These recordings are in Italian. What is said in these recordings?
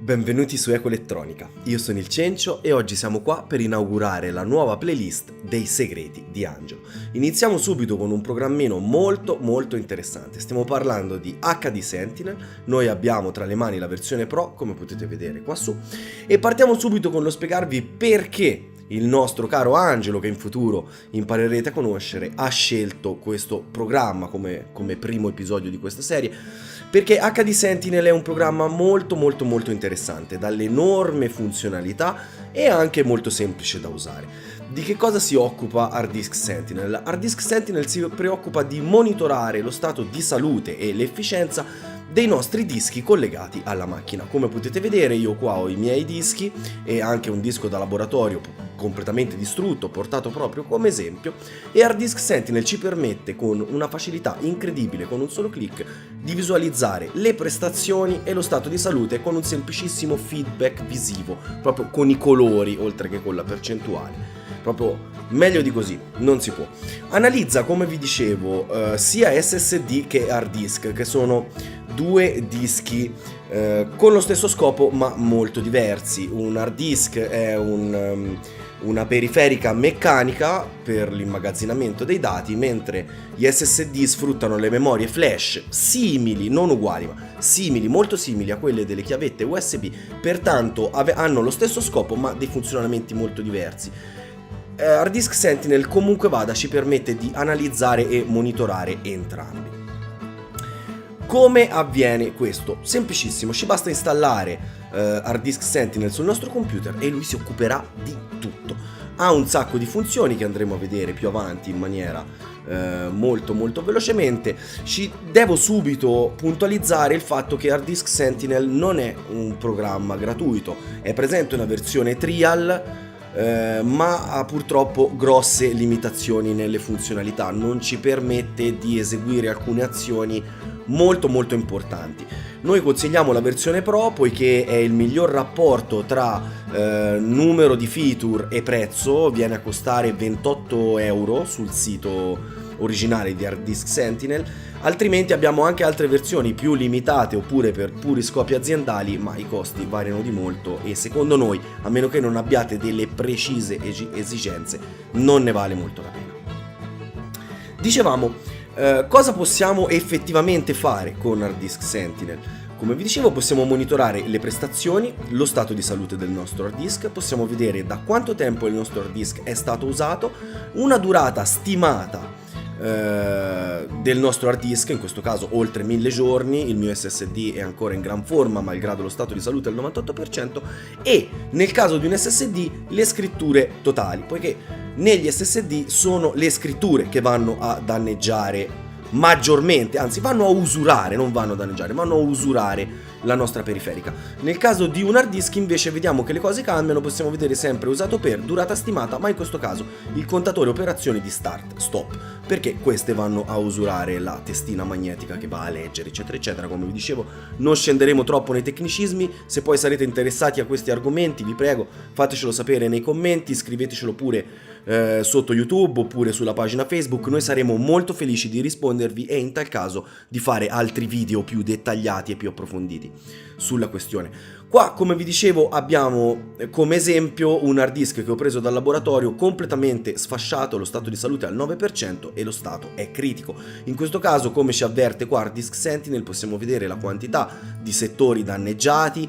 Benvenuti su Ecoelettronica, io sono il Cencio e oggi siamo qua per inaugurare la nuova playlist dei segreti di Angelo. Iniziamo subito con un programmino molto interessante, stiamo parlando di HD Sentinel, noi abbiamo tra le mani la versione Pro come potete vedere qua su e partiamo subito con lo spiegarvi perché il nostro caro Angelo, che in futuro imparerete a conoscere, ha scelto questo programma come primo episodio di questa serie, perché HD Sentinel è un programma molto interessante, dalle enormi funzionalità e anche molto semplice da usare. Di che cosa si occupa Hard Disk Sentinel? Hard Disk Sentinel si preoccupa di monitorare lo stato di salute e l'efficienza dei nostri dischi collegati alla macchina. Come potete vedere io qua ho i miei dischi e anche un disco da laboratorio completamente distrutto, portato proprio come esempio, e Hard Disk Sentinel ci permette con una facilità incredibile, con un solo clic, di visualizzare le prestazioni e lo stato di salute con un semplicissimo feedback visivo, proprio con i colori oltre che con la percentuale. Proprio meglio di così non si può. Analizza, come vi dicevo, sia SSD che hard disk, che sono due dischi con lo stesso scopo ma molto diversi. Un hard disk è una periferica meccanica per l'immagazzinamento dei dati, mentre gli SSD sfruttano le memorie flash simili, non uguali, ma simili, molto simili a quelle delle chiavette USB, pertanto hanno lo stesso scopo ma dei funzionamenti molto diversi. Hard Disk Sentinel comunque vada ci permette di analizzare e monitorare entrambi. Come avviene questo? Semplicissimo, ci basta installare Hard Disk Sentinel sul nostro computer e lui si occuperà di tutto. Ha un sacco di funzioni che andremo a vedere più avanti in maniera molto velocemente. Devo subito puntualizzare il fatto che Hard Disk Sentinel non è un programma gratuito, è presente una versione trial, ma ha purtroppo grosse limitazioni nelle funzionalità, non ci permette di eseguire alcune azioni molto importanti. Noi consigliamo la versione Pro poiché è il miglior rapporto tra numero di feature e prezzo, viene a costare 28 euro sul sito originale di Hard Disk Sentinel, altrimenti abbiamo anche altre versioni più limitate oppure per puri scopi aziendali, ma i costi variano di molto e secondo noi, a meno che non abbiate delle precise esigenze, non ne vale molto la pena. Dicevamo, cosa possiamo effettivamente fare con Hard Disk Sentinel? Come vi dicevo, possiamo monitorare le prestazioni, lo stato di salute del nostro hard disk, possiamo vedere da quanto tempo il nostro hard disk è stato usato, una durata stimata del nostro hard disk, in questo caso oltre 1000 giorni, il mio SSD è ancora in gran forma malgrado lo stato di salute al 98%, e nel caso di un SSD le scritture totali, poiché negli SSD sono le scritture che vanno a danneggiare maggiormente, anzi vanno a usurare, non vanno a danneggiare, vanno a usurare la nostra periferica. Nel caso di un hard disk invece vediamo che le cose cambiano, possiamo vedere sempre usato per, durata stimata, ma in questo caso il contatore operazioni di start, stop, perché queste vanno a usurare la testina magnetica che va a leggere eccetera. Come vi dicevo, non scenderemo troppo nei tecnicismi, se poi sarete interessati a questi argomenti vi prego fatecelo sapere nei commenti, scrivetecelo pure sotto YouTube oppure sulla pagina Facebook, noi saremo molto felici di rispondervi e in tal caso di fare altri video più dettagliati e più approfonditi sulla questione. Qua, come vi dicevo, abbiamo come esempio un hard disk che ho preso dal laboratorio completamente sfasciato, lo stato di salute al 9% e lo stato è critico. In questo caso, come ci avverte qua Hard Disk Sentinel, possiamo vedere la quantità di settori danneggiati,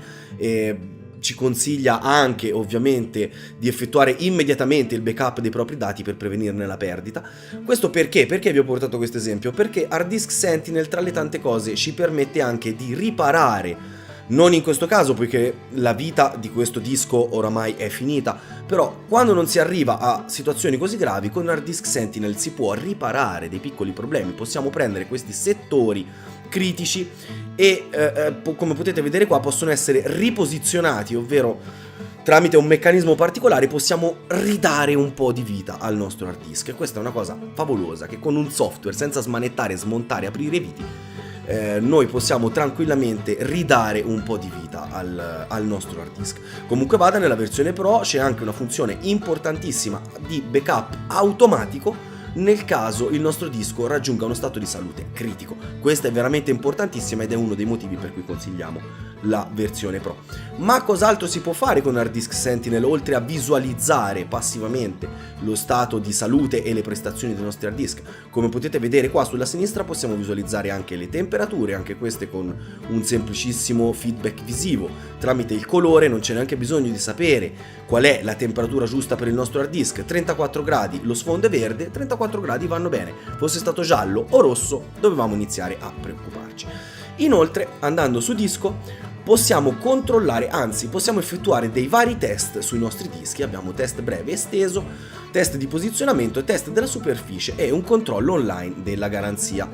ci consiglia anche ovviamente di effettuare immediatamente il backup dei propri dati per prevenirne la perdita. Questo perché? Perché vi ho portato questo esempio? Perché Hard Disk Sentinel tra le tante cose ci permette anche di riparare, non in questo caso poiché la vita di questo disco oramai è finita, però quando non si arriva a situazioni così gravi con Hard Disk Sentinel si può riparare dei piccoli problemi, possiamo prendere questi settori critici e come potete vedere qua possono essere riposizionati, ovvero tramite un meccanismo particolare possiamo ridare un po' di vita al nostro hard disk. E questa è una cosa favolosa che con un software senza smanettare, smontare, aprire viti noi possiamo tranquillamente ridare un po' di vita al nostro hard disk. Comunque vada, nella versione Pro c'è anche una funzione importantissima di backup automatico nel caso il nostro disco raggiunga uno stato di salute critico. Questa è veramente importantissima ed è uno dei motivi per cui consigliamo la versione Pro. Ma cos'altro si può fare con Hard Disk Sentinel oltre a visualizzare passivamente lo stato di salute e le prestazioni dei nostri hard disk? Come potete vedere qua sulla sinistra possiamo visualizzare anche le temperature, anche queste con un semplicissimo feedback visivo tramite il colore. Non c'è neanche bisogno di sapere qual è la temperatura giusta per il nostro hard disk. 34 gradi, lo sfondo è verde, 34 gradi vanno bene. Fosse stato giallo o rosso dovevamo iniziare a preoccuparci. Inoltre, andando su disco, possiamo controllare, anzi possiamo effettuare dei vari test sui nostri dischi. Abbiamo test breve esteso, test di posizionamento, test della superficie e un controllo online della garanzia.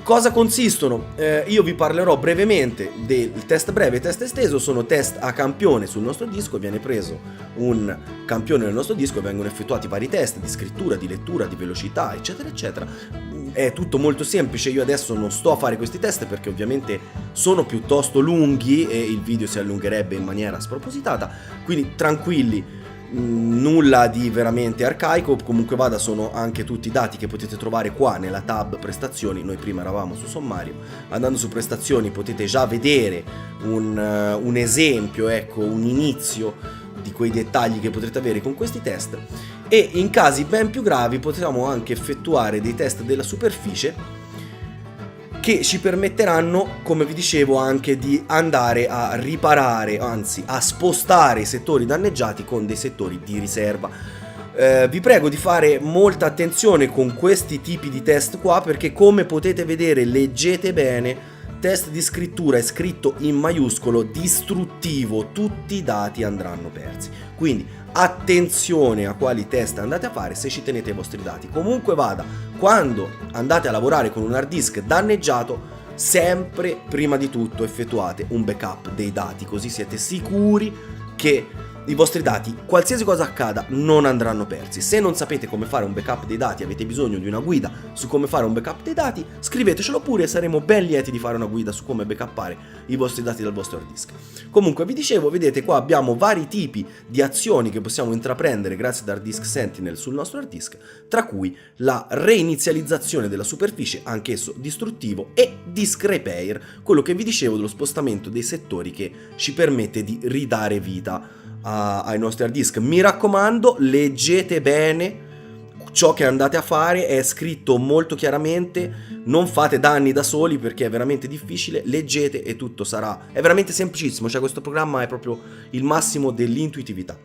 Cosa consistono? Io vi parlerò brevemente del test breve e test esteso. Sono test a campione sul nostro disco, viene preso un campione nel nostro disco e vengono effettuati vari test di scrittura, di lettura, di velocità, eccetera eccetera. È tutto molto semplice. Io adesso non sto a fare questi test perché ovviamente sono piuttosto lunghi e il video si allungherebbe in maniera spropositata, quindi tranquilli. Nulla di veramente arcaico. Comunque vada, sono anche tutti dati che potete trovare qua nella tab prestazioni. Noi prima eravamo su sommario, andando su prestazioni potete già vedere un esempio, ecco, un inizio di quei dettagli che potrete avere con questi test. E in casi ben più gravi potremo anche effettuare dei test della superficie che ci permetteranno, come vi dicevo, anche di andare a riparare, anzi a spostare i settori danneggiati con dei settori di riserva. Vi prego di fare molta attenzione con questi tipi di test qua, perché come potete vedere, leggete bene, test di scrittura è scritto in maiuscolo, distruttivo, tutti i dati andranno persi. Quindi attenzione a quali test andate a fare se ci tenete i vostri dati. Comunque vada, quando andate a lavorare con un hard disk danneggiato, sempre prima di tutto effettuate un backup dei dati, così siete sicuri che i vostri dati, qualsiasi cosa accada, non andranno persi. Se non sapete come fare un backup dei dati, avete bisogno di una guida su come fare un backup dei dati, scrivetecelo pure e saremo ben lieti di fare una guida su come backuppare i vostri dati dal vostro hard disk. Comunque vi dicevo, vedete qua abbiamo vari tipi di azioni che possiamo intraprendere grazie ad Hard Disk Sentinel sul nostro hard disk, tra cui la reinizializzazione della superficie, anch'esso distruttivo, e disk repair, quello che vi dicevo dello spostamento dei settori che ci permette di ridare vita ai nostri hard disk. Mi raccomando, leggete bene ciò che andate a fare, è scritto molto chiaramente, non fate danni da soli perché è veramente difficile, leggete e tutto sarà, è veramente semplicissimo, cioè questo programma è proprio il massimo dell'intuitività.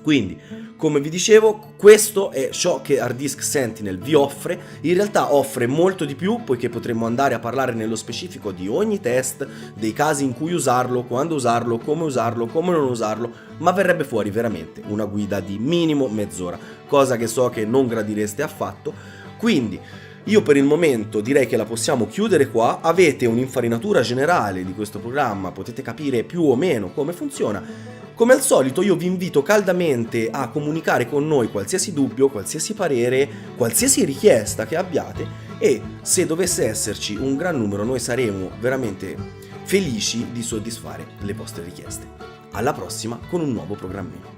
Quindi, come vi dicevo, questo è ciò che Hard Disk Sentinel vi offre. In realtà offre molto di più, poiché potremmo andare a parlare nello specifico di ogni test, dei casi in cui usarlo, quando usarlo, come non usarlo, ma verrebbe fuori veramente una guida di minimo mezz'ora, cosa che so che non gradireste affatto. Quindi io per il momento direi che la possiamo chiudere qua. Avete un'infarinatura generale di questo programma, potete capire più o meno come funziona. Come al solito io vi invito caldamente a comunicare con noi qualsiasi dubbio, qualsiasi parere, qualsiasi richiesta che abbiate, e se dovesse esserci un gran numero noi saremo veramente felici di soddisfare le vostre richieste. Alla prossima con un nuovo programmino.